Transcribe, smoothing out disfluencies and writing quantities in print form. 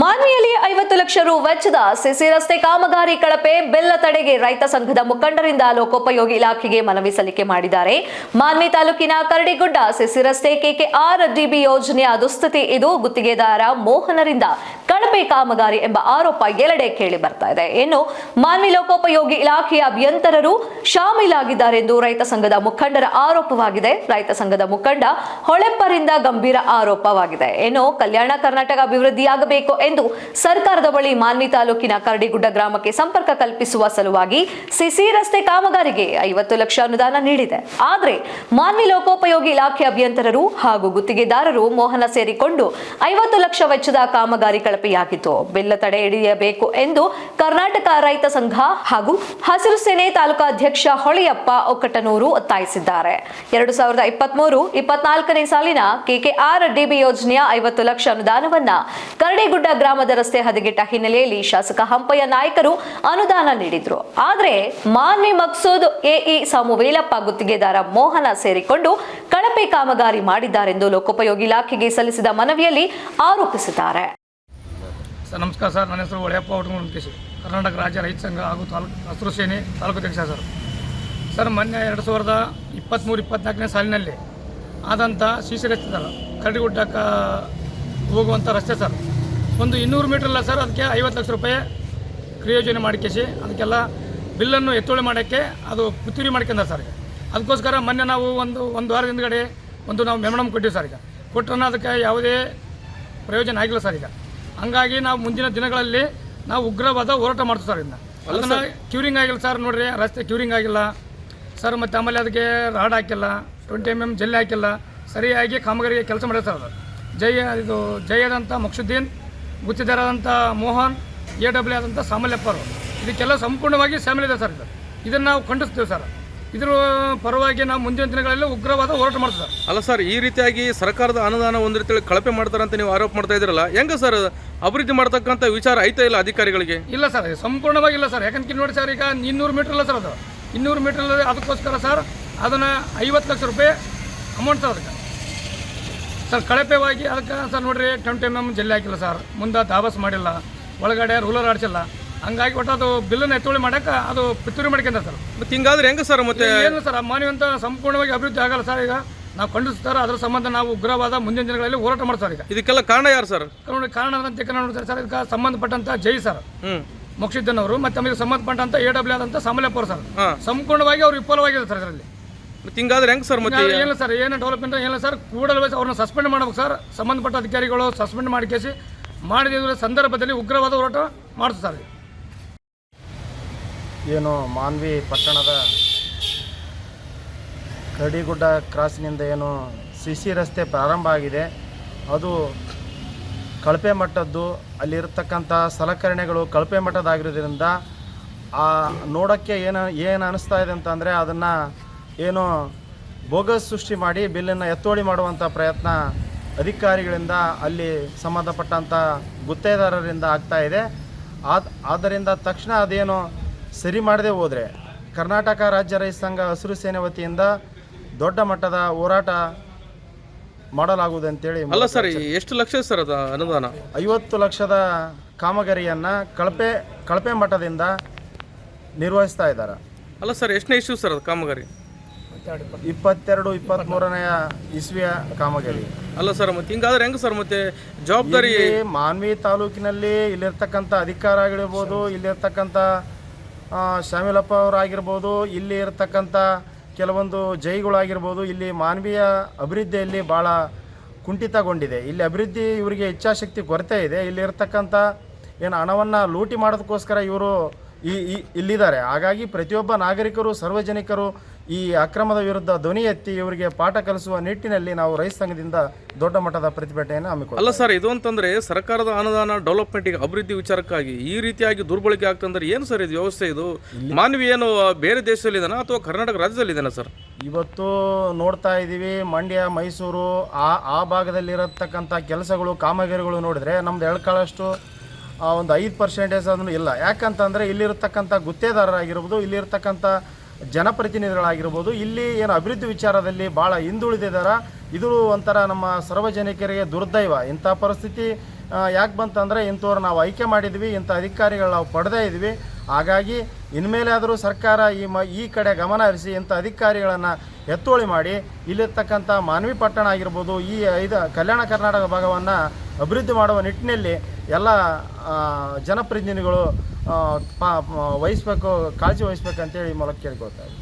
ಮಾನ್ವಿಯಲ್ಲಿ 50 ಲಕ್ಷ ರು ವೆಚ್ಚದ ಸಿಸಿ ರಸ್ತೆ ಕಾಮಗಾರಿ ಕಳಪೆ ಬೆಲ್ಲ ತಡೆಗೆ ರೈತ ಸಂಘದ ಮುಖಂಡರಿಂದ ಲೋಕೋಪಯೋಗಿ ಇಲಾಖೆಗೆ ಮನವಿ ಸಲ್ಲಿಕೆ ಮಾಡಿದ್ದಾರೆ. ಮಾನ್ವಿ ತಾಲೂಕಿನ ಕರಡಿಗುಡ್ಡ ಸಿಸಿ ರಸ್ತೆ KKR DB ಯೋಜನೆಯ ದುಸ್ಥಿತಿ ಇದು. ಗುತ್ತಿಗೆದಾರ ಮೋಹನರಿಂದ ಕಳಪೆ ಕಾಮಗಾರಿ ಎಂಬ ಆರೋಪ ಎಲ್ಲೆಡೆ ಕೇಳಿ ಬರ್ತಾ ಇದೆ. ಇನ್ನು ಮಾನ್ವಿ ಲೋಕೋಪಯೋಗಿ ಇಲಾಖೆಯ ಅಭಿಯಂತರರು ಶಾಮೀಲಾಗಿದ್ದಾರೆ ಎಂದು ರೈತ ಸಂಘದ ಮುಖಂಡರ ಆರೋಪವಾಗಿದೆ. ರೈತ ಸಂಘದ ಮುಖಂಡ ಹೊಳೆಪ್ಪರಿಂದ ಗಂಭೀರ ಆರೋಪವಾಗಿದೆ. ಇನ್ನು ಕಲ್ಯಾಣ ಕರ್ನಾಟಕ ಅಭಿವೃದ್ಧಿಯಾಗಬೇಕು ಎಂದು ಸರ್ಕಾರದ ಬಳಿ ಮಾನ್ವಿ ತಾಲೂಕಿನ ಕರಡಿಗುಡ್ಡ ಗ್ರಾಮಕ್ಕೆ ಸಂಪರ್ಕ ಕಲ್ಪಿಸುವ ಸಲುವಾಗಿ ಸಿಸಿ ರಸ್ತೆ ಕಾಮಗಾರಿಗೆ 50 ಲಕ್ಷ ಅನುದಾನ ನೀಡಿದೆ. ಆದರೆ ಮಾನ್ವಿ ಲೋಕೋಪಯೋಗಿ ಇಲಾಖೆ ಅಭಿಯಂತರರು ಹಾಗೂ ಗುತ್ತಿಗೆದಾರರು ಮೋಹನ ಸೇರಿಕೊಂಡು 50 ಲಕ್ಷ ವೆಚ್ಚದ ಕಾಮಗಾರಿ ಕಳಪೆಯಾಗಿತ್ತು. ಬೆಲ್ಲ ತಡೆ ಹಿಡಿಯಬೇಕು ಎಂದು ಕರ್ನಾಟಕ ರೈತ ಸಂಘ ಹಾಗೂ ಹಸಿರು ಸೇನೆ ತಾಲೂಕಾ ಅಧ್ಯಕ್ಷ ಹೊಳೆಯಪ್ಪ ಒಕ್ಕಟನೂರು ಒತ್ತಾಯಿಸಿದ್ದಾರೆ. 2023-24ನೇ ಸಾಲಿನ KKR DB ಯೋಜನೆಯ 50 ಲಕ್ಷ ಅನುದಾನವನ್ನ ಕರಡಿಗುಡ್ಡ ಗ್ರಾಮದ ರಸ್ತೆ ಹದಗೆಟ್ಟ ಹಿನ್ನೆಲೆಯಲ್ಲಿ ಶಾಸಕ ಹಂಪಯ್ಯ ನಾಯಕರು ಅನುದಾನ ನೀಡಿದ್ರು. ಆದರೆ ಮಾನ್ವಿ ಮಕ್ಸೂದ್ AE ಸಾಮುವೇಲಪ್ಪ ಗುತ್ತಿಗೆದಾರ ಮೋಹನ ಸೇರಿಕೊಂಡು ಕಳಪೆ ಕಾಮಗಾರಿ ಮಾಡಿದ್ದಾರೆಂದು ಲೋಕೋಪಯೋಗಿ ಇಲಾಖೆಗೆ ಸಲ್ಲಿಸಿದ ಮನವಿಯಲ್ಲಿ ಆರೋಪಿಸಿದ್ದಾರೆ. ನಮಸ್ಕಾರ ಸರ್, ನನ್ನ ಹೆಸರು ಹೊಳೆಯಪ್ಪ ಒಟ್ಟಂಗುಂಟೇಶ್, ಕರ್ನಾಟಕ ರಾಜ್ಯ ರೈತ ಸಂಘ ಹಾಗೂ ಹಸಿರು ಸೇನೆ ತಾಲೂಕು ಅಧ್ಯಕ್ಷ ಸರ್. ಮೊನ್ನೆ 2023-24ನೇ ಸಾಲಿನಲ್ಲಿ ಆದಂಥ ಸಿಸಿ ರಸ್ತೆ ಸರ್, ಕರಡಿಗುಡ್ಡಕ್ಕೆ ಹೋಗುವಂಥ ರಸ್ತೆ ಸರ್, ಒಂದು 200 ಮೀಟರ್ ಇಲ್ಲ ಸರ್, ಅದಕ್ಕೆ 50 ಲಕ್ಷ ರೂಪಾಯಿ ಕ್ರಿಯೋಜನೆ ಮಾಡಿಕೇಸಿ ಅದಕ್ಕೆಲ್ಲ ಬಿಲ್ಲನ್ನು ಎತ್ತುವಳಿ ಮಾಡೋಕ್ಕೆ ಅದು ಪುತ್ತೂರಿ ಮಾಡ್ಕೊಂಡ ಸರ್. ಅದಕ್ಕೋಸ್ಕರ ಮೊನ್ನೆ ನಾವು ಒಂದು ವಾರದ ಹಿಂದ್ಗಡೆ ನಾವು ಮೆಮೊರಂ ಕೊಟ್ಟಿವಿ ಸರ್. ಈಗ ಕೊಟ್ಟರೆ ಅದಕ್ಕೆ ಯಾವುದೇ ಪ್ರಯೋಜನ ಆಗಿಲ್ಲ ಸರ್. ಈಗ ಹಂಗಾಗಿ ನಾವು ಮುಂದಿನ ದಿನಗಳಲ್ಲಿ ನಾವು ಉಗ್ರವಾದ ಹೋರಾಟ ಮಾಡ್ತೀವಿ ಸರ್. ಇದನ್ನ ಅದನ್ನು ಕ್ಯೂರಿಂಗ್ ಆಗಿಲ್ಲ ಸರ್. ನೋಡಿರಿ, ರಸ್ತೆ ಕ್ಯೂರಿಂಗ್ ಆಗಿಲ್ಲ ಸರ್. ಮತ್ತು ಆಮೇಲೆ ಅದಕ್ಕೆ ರಾಡ್ ಹಾಕಿಲ್ಲ, 20 mm ಜಲ್ಲಿ ಹಾಕಿಲ್ಲ, ಸರಿಯಾಗಿ ಕಾಮಗಾರಿಗೆ ಕೆಲಸ ಮಾಡಿದೆ ಸರ್. ಅದು ಜಯದಂಥ ಮಕ್ಸುದ್ದೀನ್, ಗುತ್ತಿದಾರದಂಥ ಮೋಹನ್, AW ಆದಂಥ ಸಾಮಲ್ಯಪ್ಪರು, ಇದಕ್ಕೆಲ್ಲ ಸಂಪೂರ್ಣವಾಗಿ ಶಾಮೀಲಿದೆ ಸರ್. ಇದನ್ನು ನಾವು ಖಂಡಿಸ್ತೀವಿ ಸರ್. ಇದ್ರ ಪರವಾಗಿ ನಾವು ಮುಂದಿನ ದಿನಗಳಲ್ಲಿ ಉಗ್ರವಾದ ಹೋರಾಟ ಮಾಡ್ತೀವಿ ಸರ್. ಅಲ್ಲ ಸರ್, ಈ ರೀತಿಯಾಗಿ ಸರ್ಕಾರದ ಅನುದಾನ ಒಂದು ರೀತಿಯಲ್ಲಿ ಕಳಪೆ ಮಾಡ್ತಾರೆ ಅಂತ ನೀವು ಆರೋಪ ಮಾಡ್ತಾ ಇದ್ದೀರಲ್ಲ, ಹೆಂಗೆ ಸರ್ ಅಭಿವೃದ್ಧಿ ಮಾಡ್ತಕ್ಕಂಥ ವಿಚಾರ ಐತಾ ಇಲ್ಲ ಅಧಿಕಾರಿಗಳಿಗೆ? ಇಲ್ಲ ಸರ್, ಸಂಪೂರ್ಣವಾಗಿ ಇಲ್ಲ ಸರ್. ಯಾಕಂತ ನೋಡಿ ಸರ್, ಈಗ 200 ಮೀಟರ್ ಇಲ್ಲ ಸರ್, ಅದು 200 ಮೀಟರ್ ಇಲ್ಲ. ಅದಕ್ಕೋಸ್ಕರ ಸರ್ ಅದನ್ನು 50 ಲಕ್ಷ ರೂಪಾಯಿ ಅಮೌಂಟ್ ಸರ್ ಅದಕ್ಕೆ ಸರ್. ಕಳಪೆವಾಗಿ ಅದಕ್ಕೆ ಸರ್ ನೋಡಿರಿ, 20 mm ಜಲ್ಲಿ ಹಾಕಿಲ್ಲ ಸರ್, ಮುಂದೆ ದಾಬಸ್ ಮಾಡಿಲ್ಲ, ಒಳಗಡೆ ರೂಲರ್ ಆಡಿಸಿಲ್ಲ. ಹಂಗಾಗಿ ಒಟ್ಟು ಅದು ಬಿಲ್ಲನ್ನು ಎತ್ತುವಳಿ ಮಾಡೋಕೆ ಅದು ಪಿತ್ತೂರಿ ಮಾಡ್ಕೊಂಡ ಸರ್. ಮತ್ತೆ ಹಿಂಗಾದ್ರೆ ಹೆಂಗೆ ಸರ್? ಮತ್ತೆ ಏನು ಸರ್, ಮಾನ್ವಿ ಅಂತ ಸಂಪೂರ್ಣವಾಗಿ ಅಭಿವೃದ್ಧಿ ಆಗಲ್ಲ ಸರ್. ಈಗ ನಾವು ಖಂಡಿಸ್ತಾರೆ, ಅದರ ಸಂಬಂಧ ನಾವು ಉಗ್ರವಾದ ಮುಂದಿನ ದಿನಗಳಲ್ಲಿ ಹೋರಾಟ ಮಾಡ್ತಾರೆ. ಈಗ ಇದಕ್ಕೆಲ್ಲ ಕಾರಣ ಯಾರು ಸರ್? ಕಾರಣ ಅಂತ ನೋಡ್ತಾರೆ ಸರ್. ಇದಕ್ಕೆ ಸಂಬಂಧಪಟ್ಟಂತ ಜೈ ಸರ್ ಮೋಕ್ಷಿದ್ದನ್ ಅವರು, ಮತ್ತು ಆಮೇಲೆ ಸಂಬಂಧಪಟ್ಟಂತ AW ಆದಂಥ ಸಾಮಲ್ಯಪ್ಪ ಅವರು ಸರ್, ಸಂಪೂರ್ಣವಾಗಿ ಅವರು ವಿಫಲವಾಗಿದೆ ಸರ್ ಇದರಲ್ಲಿ. ಮತ್ತೆ ಹಿಂಗಾದ್ರೆ ಹೆಂಗೆ ಸರ್? ಮತ್ತೆ ಏನು ಸರ್, ಏನು ಡೆವಲಪ್ಮೆಂಟ್ ಏನಿಲ್ಲ ಸರ್. ಕೂಡಲೇ ಅವ್ರನ್ನ ಸಸ್ಪೆಂಡ್ ಮಾಡ್ಬೇಕು ಸರ್. ಸಂಬಂಧಪಟ್ಟ ಅಧಿಕಾರಿಗಳು ಸಸ್ಪೆಂಡ್ ಮಾಡಿ ಕೇಸಿ ಮಾಡಿದ ಸಂದರ್ಭದಲ್ಲಿ ಉಗ್ರವಾದ ಹೋರಾಟ ಮಾಡ್ತಾರೆ ಸರ್. ಏನು ಮಾನ್ವಿ ಪಟ್ಟಣದ ಕರಡಿಗುಡ್ಡ ಕ್ರಾಸಿನಿಂದ ಏನು ಸಿಸಿ ರಸ್ತೆ ಪ್ರಾರಂಭ ಆಗಿದೆ, ಅದು ಕಳಪೆ ಮಟ್ಟದ್ದು. ಅಲ್ಲಿರ್ತಕ್ಕಂಥ ಸಲಕರಣೆಗಳು ಕಳಪೆ ಮಟ್ಟದಾಗಿರೋದ್ರಿಂದ ನೋಡೋಕ್ಕೆ ಏನು ಅನ್ನಿಸ್ತಾ ಇದೆ ಅಂತಂದರೆ, ಅದನ್ನು ಏನು ಬೋಗಸ್ ಸೃಷ್ಟಿ ಮಾಡಿ ಬಿಲ್ಲನ್ನು ಎತ್ತುವಳಿ ಮಾಡುವಂಥ ಪ್ರಯತ್ನ ಅಧಿಕಾರಿಗಳಿಂದ, ಅಲ್ಲಿ ಸಂಬಂಧಪಟ್ಟಂಥ ಗುತ್ತೇದಾರರಿಂದ ಆಗ್ತಾಯಿದೆ. ಆದ್ದರಿಂದ ತಕ್ಷಣ ಅದೇನು ಸರಿ ಮಾಡದೆ ಹೋದರೆ ಕರ್ನಾಟಕ ರಾಜ್ಯ ರೈತ ಸಂಘ ಹಸಿರು ಸೇನೆ ವತಿಯಿಂದ ದೊಡ್ಡ ಮಟ್ಟದ ಹೋರಾಟ ಮಾಡಲಾಗುವುದು ಅಂತೇಳಿ. ಅಲ್ಲ ಸರ್, ಎಷ್ಟು ಲಕ್ಷ ಸರ್ ಅದು ಅನುದಾನ? 50 ಲಕ್ಷದ ಕಾಮಗಾರಿಯನ್ನು ಕಳಪೆ ಮಟ್ಟದಿಂದ ನಿರ್ವಹಿಸ್ತಾ ಇದ್ದಾರೆ. ಅಲ್ಲ ಸರ್, ಎಷ್ಟನೇ ಇಶ್ಯೂ ಸರ್ ಅದು ಕಾಮಗಾರಿ? 22-23ನೇ ಇಸ್ವಿಯ ಕಾಮಗಾರಿ. ಅಲ್ಲ ಸರ್, ಮತ್ತೆ ಹಿಂಗಾದ್ರೆ ಹೆಂಗೆ ಸರ್? ಮತ್ತೆ ಜವಾಬ್ದಾರಿ ಮಾನ್ವಿ ತಾಲೂಕಿನಲ್ಲಿ ಇಲ್ಲಿರ್ತಕ್ಕಂಥ ಅಧಿಕಾರಿಗಳಿರ್ಬೋದು, ಇಲ್ಲಿರ್ತಕ್ಕಂಥ ಶಾಮೀಲಪ್ಪ ಅವರಾಗಿರ್ಬೋದು, ಇಲ್ಲಿ ಇರ್ತಕ್ಕಂಥ ಕೆಲವೊಂದು ಜೈಗಳಾಗಿರ್ಬೋದು, ಇಲ್ಲಿ ಮಾನವೀಯ ಅಭಿವೃದ್ಧಿಯಲ್ಲಿ ಭಾಳ ಕುಂಠಿತಗೊಂಡಿದೆ. ಇಲ್ಲಿ ಅಭಿವೃದ್ಧಿ ಇವರಿಗೆ ಇಚ್ಛಾಶಕ್ತಿ ಕೊರತೆ ಇದೆ. ಇಲ್ಲಿ ಇರ್ತಕ್ಕಂಥ ಏನು ಹಣವನ್ನು ಲೂಟಿ ಮಾಡೋದಕ್ಕೋಸ್ಕರ ಇವರು ಇಲ್ಲಿದ್ದಾರೆ. ಹಾಗಾಗಿ ಪ್ರತಿಯೊಬ್ಬ ನಾಗರಿಕರು, ಸಾರ್ವಜನಿಕರು ಈ ಅಕ್ರಮದ ವಿರುದ್ಧ ಧ್ವನಿ ಎತ್ತಿ ಇವರಿಗೆ ಪಾಠ ಕಲಿಸುವ ನಿಟ್ಟಿನಲ್ಲಿ ನಾವು ರೈತ ಸಂಘದಿಂದ ದೊಡ್ಡ ಮಟ್ಟದ ಪ್ರತಿಭಟನೆಯನ್ನು ಹಮ್ಮಿಕೊಳ್ಳೋಣ. ಅಲ್ಲ ಸರ್, ಇದು ಅಂತಂದರೆ ಸರ್ಕಾರದ ಅನುದಾನ ಡೆವಲಪ್ಮೆಂಟಿಗೆ ಅಭಿವೃದ್ಧಿ ವಿಚಾರಕ್ಕಾಗಿ ಈ ರೀತಿಯಾಗಿ ದುರ್ಬಳಕೆ ಆಗ್ತಂದ್ರೆ ಏನು ಸರ್ ಇದು ವ್ಯವಸ್ಥೆ? ಇದು ಮಾನವಿ ಏನು ಬೇರೆ ದೇಶದಲ್ಲಿದ್ದಾನ ಅಥವಾ ಕರ್ನಾಟಕ ರಾಜ್ಯದಲ್ಲಿದ್ದಾನೆ ಸರ್? ಇವತ್ತು ನೋಡ್ತಾ ಇದ್ದೀವಿ, ಮಂಡ್ಯ, ಮೈಸೂರು ಆ ಭಾಗದಲ್ಲಿರತಕ್ಕಂಥ ಕೆಲಸಗಳು, ಕಾಮಗಾರಿಗಳು ನೋಡಿದ್ರೆ ನಮ್ದು ಎಳ್ಕೊಳ್ಳೋಷ್ಟು ಒಂದು 5% ಅದನ್ನು ಇಲ್ಲ. ಯಾಕಂತಂದರೆ ಇಲ್ಲಿರತಕ್ಕಂಥ ಗುತ್ತೇದಾರರಾಗಿರ್ಬೋದು, ಇಲ್ಲಿರ್ತಕ್ಕಂಥ ಜನಪ್ರತಿನಿಧಿಗಳಾಗಿರ್ಬೋದು, ಇಲ್ಲಿ ಏನು ಅಭಿವೃದ್ಧಿ ವಿಚಾರದಲ್ಲಿ ಭಾಳ ಹಿಂದುಳಿದಿದ್ದಾರೆ. ಇದು ಒಂಥರ ನಮ್ಮ ಸಾರ್ವಜನಿಕರಿಗೆ ದುರ್ದೈವ. ಇಂಥ ಪರಿಸ್ಥಿತಿ ಯಾಕೆ ಬಂತಂದರೆ ಇಂಥವ್ರು ನಾವು ಆಯ್ಕೆ ಮಾಡಿದ್ವಿ, ಇಂಥ ಅಧಿಕಾರಿಗಳು ನಾವು ಪಡೆದೇ ಇದ್ವಿ. ಹಾಗಾಗಿ ಇನ್ಮೇಲೆ ಆದರೂ ಸರ್ಕಾರ ಈ ಕಡೆ ಗಮನ ಹರಿಸಿ ಇಂಥ ಅಧಿಕಾರಿಗಳನ್ನು ಎತ್ತೋಳಿ ಮಾಡಿ ಇಲ್ಲಿರ್ತಕ್ಕಂಥ ಮಾನ್ವಿ ಪಟ್ಟಣ ಆಗಿರ್ಬೋದು, ಈ ಕಲ್ಯಾಣ ಕರ್ನಾಟಕ ಭಾಗವನ್ನು ಅಭಿವೃದ್ಧಿ ಮಾಡುವ ನಿಟ್ಟಿನಲ್ಲಿ ಎಲ್ಲ ಜನಪ್ರತಿನಿಧಿಗಳು ಕಾಳಜಿ ವಹಿಸ್ಬೇಕಂತೇಳಿ ಈ ಮೂಲಕ ಕೇಳ್ಕೊಳ್ತಾ ಇದ್ದೀವಿ.